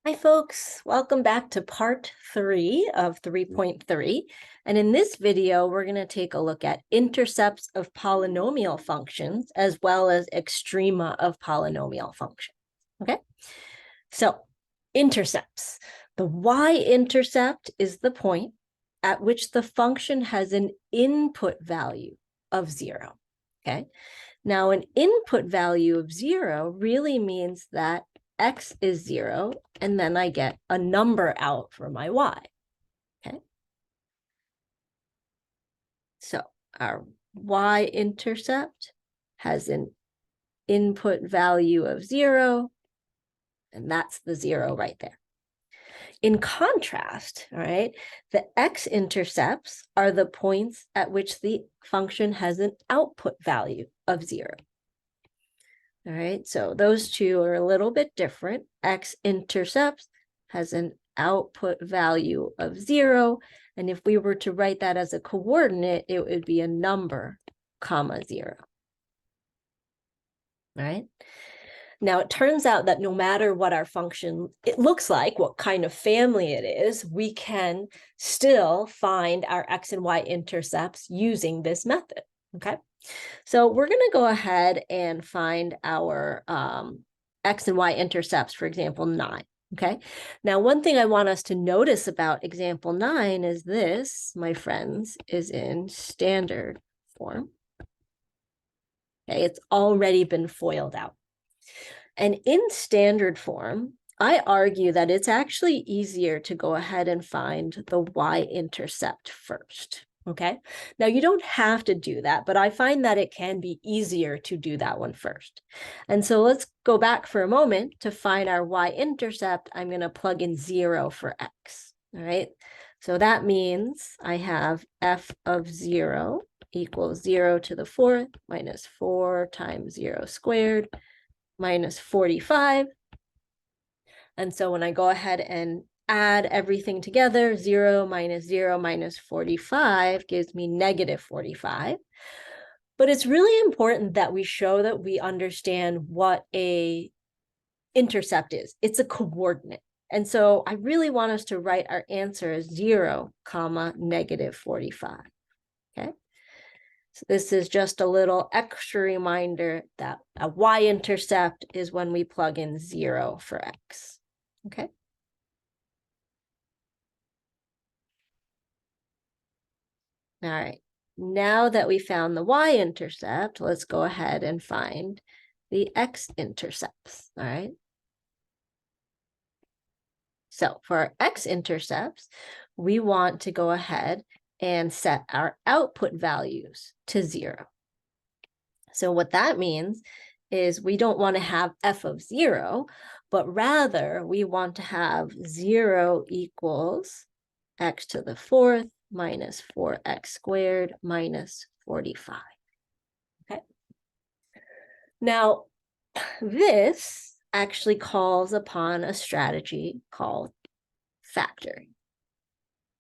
Hi folks, welcome back to part 3 of 3.3. And in this video, we're going to take a look at intercepts of polynomial functions as well as extrema of polynomial functions. Okay, so intercepts. The y-intercept is the point at which the function has an input value of 0. Okay, now an input value of 0 really means that x is 0, and then I get a number out for my y, okay? So our y-intercept has an input value of 0, and that's the 0 right there. In contrast, all right, the x-intercepts are the points at which the function has an output value of 0. All right, so those two are a little bit different. X-intercepts has an output value of 0. And if we were to write that as a coordinate, it would be a number, comma 0. All right. Now, it turns out that no matter what our function it looks like, what kind of family it is, we can still find our x and y intercepts using this method, okay? So we're going to go ahead and find our x and y intercepts, for example, 9. Okay. Now, one thing I want us to notice about example 9 is this, my friends, is in standard form. Okay, it's already been FOILed out. And in standard form, I argue that it's actually easier to go ahead and find the y-intercept first. Okay, now you don't have to do that, but I find that it can be easier to do that one first. And so let's go back for a moment to find our y-intercept. I'm going to plug in 0 for x. All right, so that means I have f of 0 equals 0 to the 4th minus 4 times 0 squared minus 45. And so when I go ahead and add everything together, 0 minus 45 gives me negative 45. But it's really important that we show that we understand what a intercept is. It's a coordinate. And so I really want us to write our answer as 0, comma, negative 45. Okay. So this is just a little extra reminder that a y-intercept is when we plug in 0 for x. Okay. All right. Now that we found the y-intercept, let's go ahead and find the x-intercepts. All right. So for our x-intercepts, we want to go ahead and set our output values to 0. So what that means is we don't want to have f of 0, but rather we want to have 0 equals x to the 4th minus 4x squared minus 45. Okay. Now, this actually calls upon a strategy called factoring.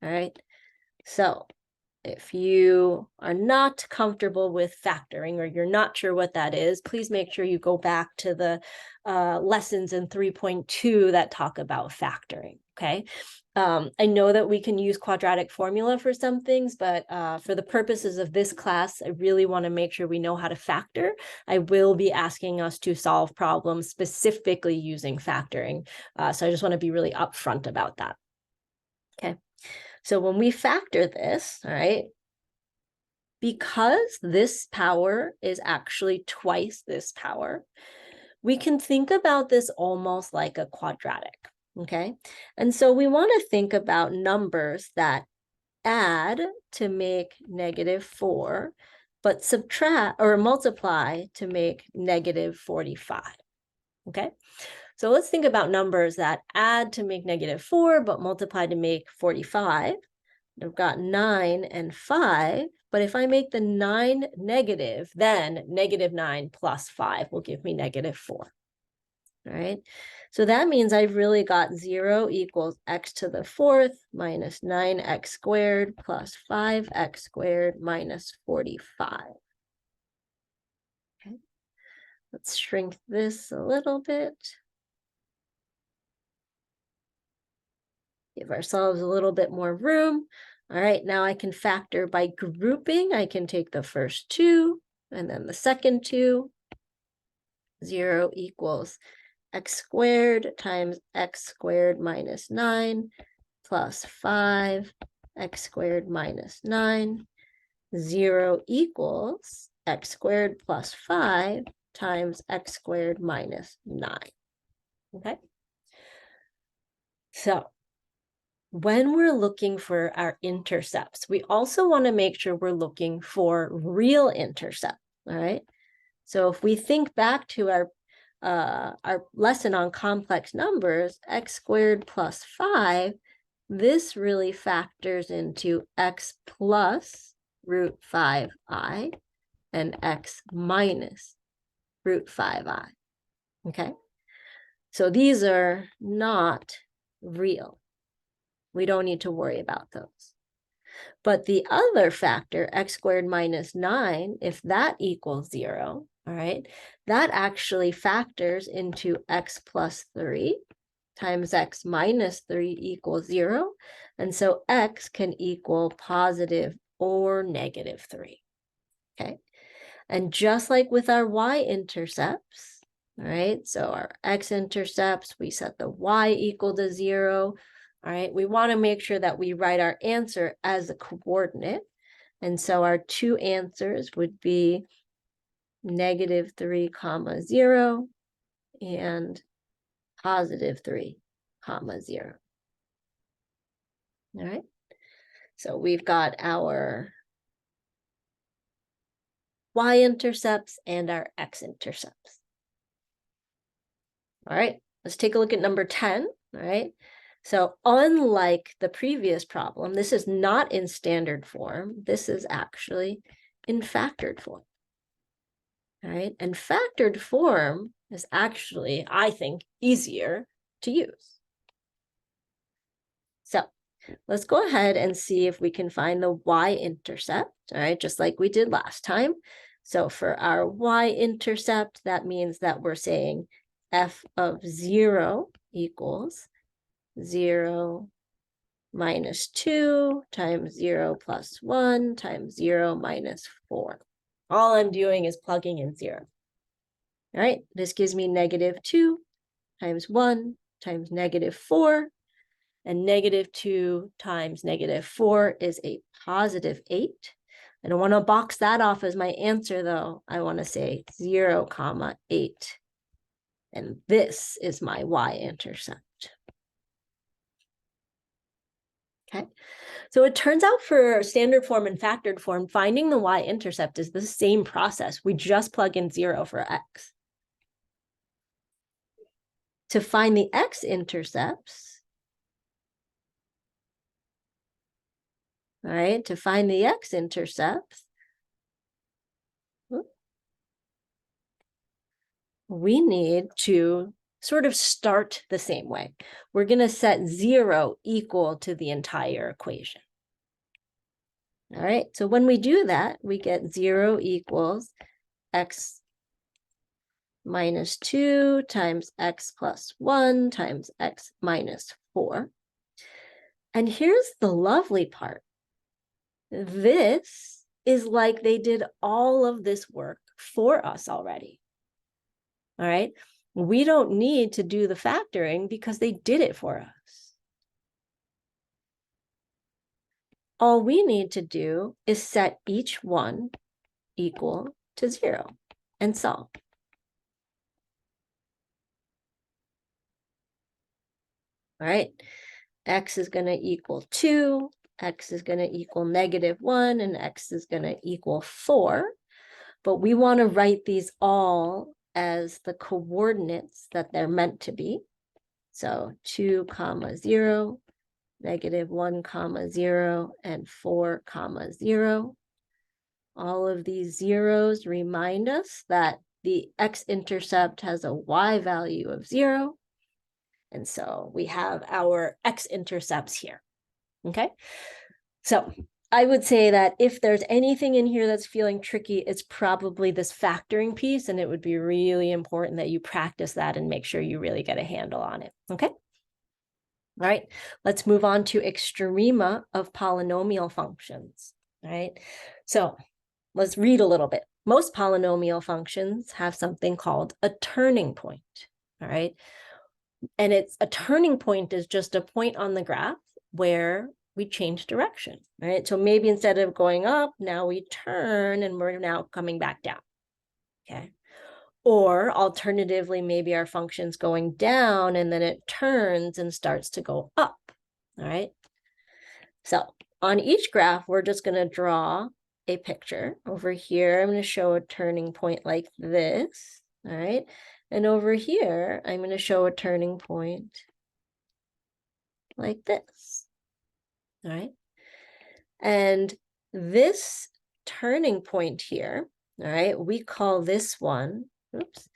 All right. So if you are not comfortable with factoring or you're not sure what that is, please make sure you go back to the lessons in 3.2 that talk about factoring, okay? I know that we can use quadratic formula for some things, but for the purposes of this class, I really want to make sure we know how to factor. I will be asking us to solve problems specifically using factoring. So I just want to be really upfront about that, okay? So when we factor this, all right, because this power is actually twice this power, we can think about this almost like a quadratic, okay? And so we want to think about numbers that add to make negative 4, but subtract or multiply to make negative 45, okay? So let's think about numbers that add to make negative 4, but multiply to make 45. I've got 9 and 5, but if I make the 9 negative, then negative 9 plus 5 will give me negative 4. All right, so that means I've really got 0 equals x to the 4th minus 9x squared plus 5x squared minus 45. Okay, let's shrink this a little bit. Give ourselves a little bit more room. All right, now I can factor by grouping. I can take the first two and then the second two. 0 equals x squared times x squared minus 9 plus 5 x squared minus 9. 0 equals x squared plus 5 times x squared minus 9. Okay? So when we're looking for our intercepts, we also want to make sure we're looking for real intercepts, all right? So if we think back to our lesson on complex numbers, x squared plus 5, this really factors into x plus root 5i and x minus root 5i, okay? So these are not real. We don't need to worry about those. But the other factor, x squared minus 9, if that equals 0, all right, that actually factors into x plus 3 times x minus 3 equals 0. And so x can equal positive or negative 3, okay? And just like with our y-intercepts, all right, so our x-intercepts, we set the y equal to 0. All right, we want to make sure that we write our answer as a coordinate. And so our two answers would be negative 3, 0 and positive 3, 0. All right, so we've got our y-intercepts and our x-intercepts. All right, let's take a look at number 10, all right? So unlike the previous problem, this is not in standard form. This is actually in factored form. All right, and factored form is actually, I think, easier to use. So let's go ahead and see if we can find the y-intercept, all right, just like we did last time. So for our y-intercept, that means that we're saying f of 0 equals 0 minus 2 times 0 plus 1 times 0 minus 4. All I'm doing is plugging in 0. All right, this gives me negative 2 times 1 times negative 4. And negative 2 times negative 4 is a positive 8. I don't want to box that off as my answer, though. I want to say 0, 8. And this is my y-intercept. Okay, so it turns out for standard form and factored form, finding the y-intercept is the same process. We just plug in 0 for x. To find the x-intercepts, all right, to find the x-intercepts, we need to sort of start the same way. We're going to set 0 equal to the entire equation. All right, so when we do that, we get 0 equals x minus 2 times x plus 1 times x minus 4. And here's the lovely part. This is like they did all of this work for us already. All right, we don't need to do the factoring because they did it for us. All we need to do is set each one equal to 0 and solve. All right, x is going to equal 2, x is going to equal negative 1, and x is going to equal 4. But we want to write these all as the coordinates that they're meant to be. So 2, 0, negative 1, 0, and 4, 0. All of these zeros remind us that the x-intercept has a y value of 0. And so we have our x-intercepts here, okay? So I would say that if there's anything in here that's feeling tricky, it's probably this factoring piece, and it would be really important that you practice that and make sure you really get a handle on it, okay? All right, let's move on to extrema of polynomial functions. All right, so let's read a little bit. Most polynomial functions have something called a turning point. All right, and it's a turning point is just a point on the graph where we change direction. Right, so maybe instead of going up, now we turn and we're now coming back down. Okay. Or alternatively, maybe our function's going down and then it turns and starts to go up. All right. So on each graph, we're just going to draw a picture. Over here, I'm going to show a turning point like this. All right. And over here, I'm going to show a turning point like this. All right. And this turning point here, all right, we call this one, oops,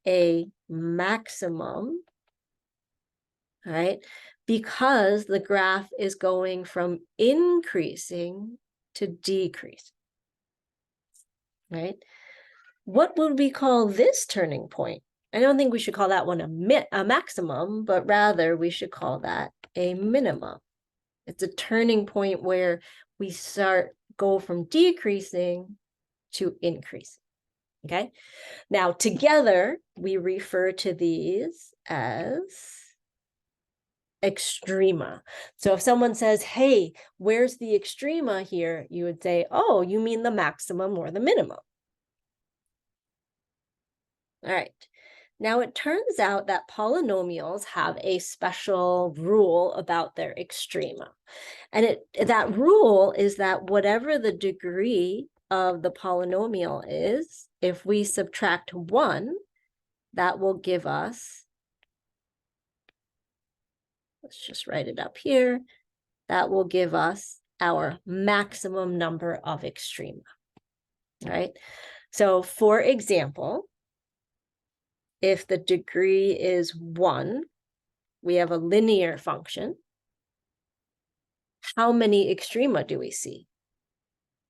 a maximum, all right, because the graph is going from increasing to decreasing, right? What would we call this turning point? I don't think we should call that one a maximum, but rather we should call that a minimum. It's a turning point where we go from decreasing to increasing. Okay. Now together we refer to these as extrema. So if someone says, hey, where's the extrema here? You would say, oh, you mean the maximum or the minimum. All right. Now it turns out that polynomials have a special rule about their extrema. And that rule is that whatever the degree of the polynomial is, if we subtract 1, that will give us, let's just write it up here, that will give us our maximum number of extrema. All right. So for example, if the degree is 1, we have a linear function. How many extrema do we see?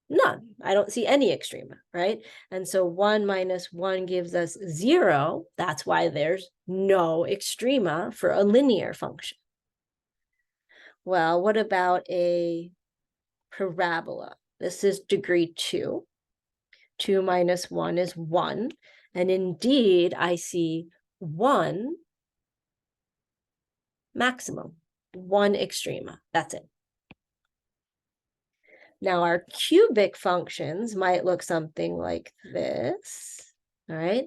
None. I don't see any extrema, right? And so 1 minus 1 gives us 0. That's why there's no extrema for a linear function. Well, what about a parabola? This is degree 2. 2 minus 1 is 1. And indeed, I see 1 maximum, 1 extrema. That's it. Now our cubic functions might look something like this, all right?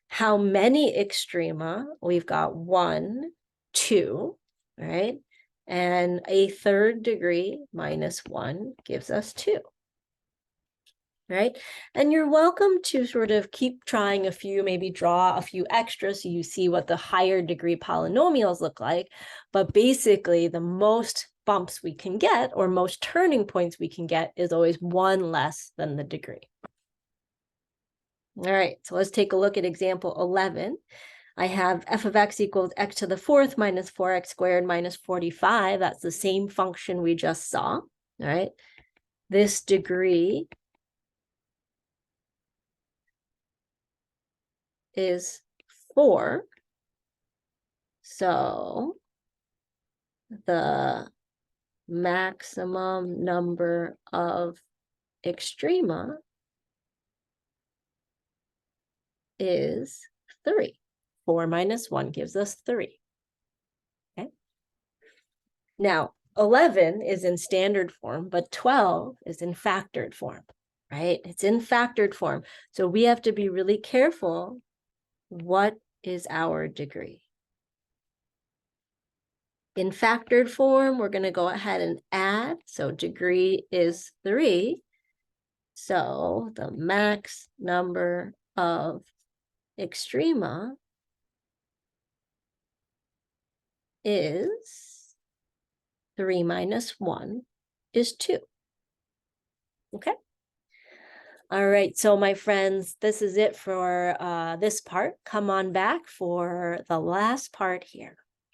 How many extrema? We've got 1, 2, all right? And a third degree minus 1 gives us 2, right? And you're welcome to sort of keep trying a few, maybe draw a few extras so you see what the higher degree polynomials look like. But basically, the most bumps we can get, or most turning points we can get, is always 1 less than the degree. All right, so let's take a look at example 11. I have f of x equals x to the 4th minus 4x squared minus 45. That's the same function we just saw, all right? This degree is 4. So the maximum number of extrema is 3. 4 minus 1 gives us 3. Okay. Now, 11 is in standard form, but 12 is in factored form, right? It's in factored form. So we have to be really careful. What is our degree? In factored form, we're going to go ahead and add. So degree is 3. So the max number of extrema is 3 minus 1 is 2. Okay. All right. So my friends, this is it for this part. Come on back for the last part here.